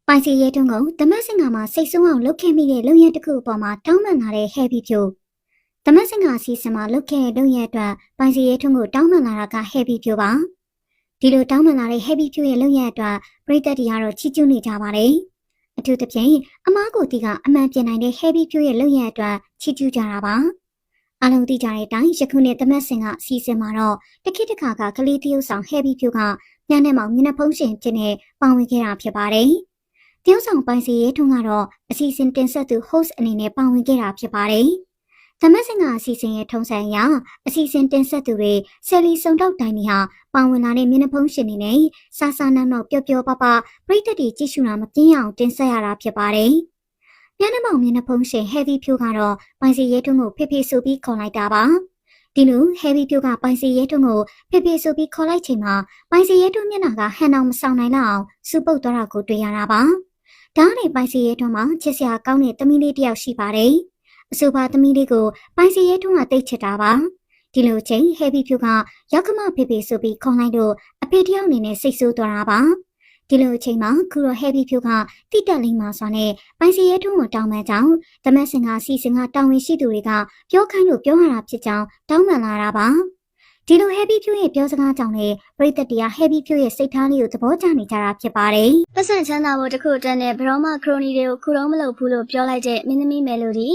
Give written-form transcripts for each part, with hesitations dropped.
ပိုင်စီရဲတုံးကိုသမတ်စင်ကမှာစိတ်ဆိုးအောင်လုပ်ခဲ့မိတဲ့လုပ်ရတစ်ခုအပေါ်မှာတောင်းပန်လာတဲ့ဟဲဘီဖြိုသမတ်စင်ကအစီအစဉ်မှာလုပ်ခဲ့တဲ့လုပ်ရအတွက်ပိုင်စီရဲတုံးကိုတောင်းပန်လာတာကဟဲဘီဖြိုပါဒီလိုတောင်းပန်လာတဲ့ဟဲဘီဖြိုရဲ့လုပ်ရအတွက်ပရိသတ်တွေကတော့ချီးကျူးနေကြပါတယ်အထူးသဖြင့်အမားကိုတီကအမှန်ပြင်နိုင်တဲ့ဟဲဘီဖြိုရဲ့လုပ်ရအတွက်ချီးကျူးကြတာပါအလုံးသိကြတဲ့အတိုင်းယခုနှစ်သမတ်စင်ကအစီအစဉ်မှာတော့တခိတခါကကလေးတရုပ်ဆောင်ဟဲဘီဖြိုကညနေမှမျက်နှာဖုံးရှင်ဖြစ်နေပါဝင်ခဲ့တာဖြစ်ပါတယ်တရုတ်ဆောင်ပိုင်စီရဲထုံးကတော့အစီအစဉ်တင်ဆက်သူ host အနေနဲ့ပါဝင်ခဲ့တာဖြစ်ပါတယ်။သမတ်စင်ကအစီအစဉ်ရဲ့ထုံးစံအရအစီအစဉ်တင်ဆက်သူတွေဆယ်လီစုံတောက်တိုင်းတွေဟာပါဝင်လာတဲ့မျက်နှာဖုံးရှင်တွေနဲ့စာစာနောက်နောက်ပျော်ပျော်ပါပါပရိသတ်တွေကြည့်ရှုတာမပြင်းအောင်တင်ဆက်ရတာဖြစ်ပါတယ်။မျက်နှာမောင်မျက်နှာဖုံးရှင် heavy ဖြိုးကတော့ပိုင်စီရဲထုံးကိုဖေဖေဆိုပြီးခေါ်လိုက်တာပါ။ဒီလို heavy ဖြိုးကပိုင်စီရဲထုံးကိုဖေဖေဆိုပြီးခေါ်လိုက်ချိန်မှာပိုင်စီရဲထုံးမျက်နှာကဟန်အောင်မဆောင်နိုင်လောက်အောင်စူပုတ်သွားတာကိုတွေ့ရတာပါ။ဒါနဲ့ပိုင်စီရဲထုံးမှာချစ်စရာကောင်းတဲ့သမီးလေးတစ်ယောက်ရှိပါတယ်။အဆိုပါသမီးလေးကိုပိုင်စီရဲထုံးကတိတ်ချစ်တာပါ။ဒီလိုချိန်ဟဲဘီဖြူကရောက်ကမဖေဖေဆိုပြီးခေါ်လိုက်တော့အဖေတယောက်အနေနဲ့စိတ်ဆိုးသွားတာပါ။ဒီလိုအချိန်မှာခုတော့ဟဲဘီဖြူကတိတက်လိမ့်မှာဆိုနဲ့ပိုင်စီရဲထုံးကိုတောင်းပန်ကြောင်းသမတ်စင်ကစီစဉ်ကတာဝန်ရှိသူတွေကပြောခိုင်းလို့ပြောရတာဖြစ်ကြောင်းတောင်းပန်လာတာပါ။ဒီလိုဟဲဘီဖြူရဲ့ပြောစကားကြောင့်လေပရိသတ်တွေကဟဲဘီဖြူရဲ့စိတ်ထားလေးကိုသဘောကျနေကြတာဖြစ်ပါတယ်။ပတ်စံချမ်းသာဖို့တခုအတွက်နဲ့ဘရောမခရိုနီတွေကိုခုတော့မလုပ်ဘူးလို့ပြောလိုက်တဲ့မင်းသမီးမယ်လိုဒီ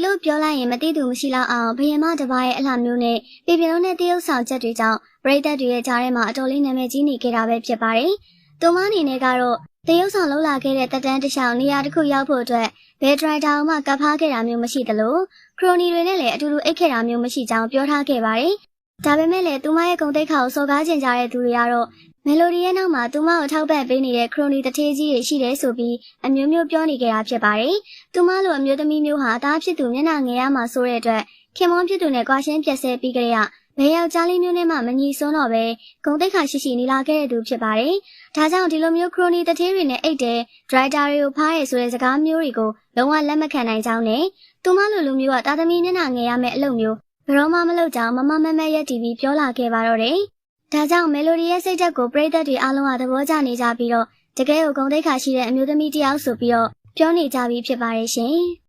လို့ပြောလိုက်ရင်မသိသူမရှိလောက်အောင်ဘယင်မတစ်ပါးရဲ့အလှမျိုးနဲ့ပြည်ပြလုံးနဲ့တရုတ်ဆောင်ချက်တွေကြောင့်ပရိသတ်တွေရဲ့ကြားထဲမှာအတော်လေးနာမည်ကြီးနေခဲ့တာပဲဖြစ်ပါတယ်။သူမအနေနဲ့ကတော့တရုတ်ဆောင်လှုပ်လာခဲ့တဲ့တက်တန်းတစ်လျှောက်နေရာတစ်ခုရောက်ဖို့အတွက်ဘယ်ဒရိုက်တာမှကပ်ဖားခဲ့တာမျိုးမရှိသလိုခရိုနီတွေနဲ့လည်းအတူတူအိတ်ခဲ့တာမျိုးမရှိကြောင်းပြောထားခဲ့ပါတယ်။ဒါပေမဲ့လည်းသူမရဲ့ဂုဏ်သိက္ခာကိုစော်ကားကျင်ကြတဲ့သူတွေကတော့မယ်လိုဒီရဲ့နောက်မှာသူမကိုထောက်ပံ့ပေးနေတဲ့ခရိုနီတထေးကြီးတွေရှိတယ်ဆိုပြီးအမျိုးမျိုးပြောနေကြတာဖြစ်ပါတယ်။သူမလိုအမျိုးသမီးမျိုးဟာသားဖြစ်သူမျက်နှာငယ်ရမှာဆိုတဲ့အတွက်ခင်မွန်းဖြစ်သူနဲ့ကွာရှင်းပြက်ဆဲပြီးကြရဘယ်ယောက်ျားလေးမျိုးနဲ့မှမညီစွန်းတော့ပဲဂုဏ်သိက္ခာရှိနေလာခဲ့တဲ့သူဖြစ်ပါတယ်။ဒါကြောင့်ဒီလိုမျိုးခရိုနီတထေးတွေနဲ့အိတ်တဲ့ဒရိုက်တာတွေကိုဖားရဲဆိုတဲ့စကားမျိုးတွေကိုလုံးဝလက်မခံနိုင်ကြောင်းနဲ့သူမလိုလူမျိုးကသားသမီးမျက်နှာငယ်ရမယ့်အလုပ်မျိုးဘယ်တော့မှမလုပ်ကြောင်းမမမရက်တီဗီပြောလာခဲ့ပါတော့တယ်။ဒါကြောင့်မယ်လိုဒီရဲ့စိတ်ဓာတ်ကိုပရိသတ်တွေအားလုံးကသဘောကျနေကြပြီးတော့တကယ်ကိုဂုဏ်သိက္ခာရှိတဲ့အမျိုးသမီးတစ်ယောက်ဆိုပြီးတော့ပြောနေကြပြီးဖြစ်ပါတယ်ရှင်။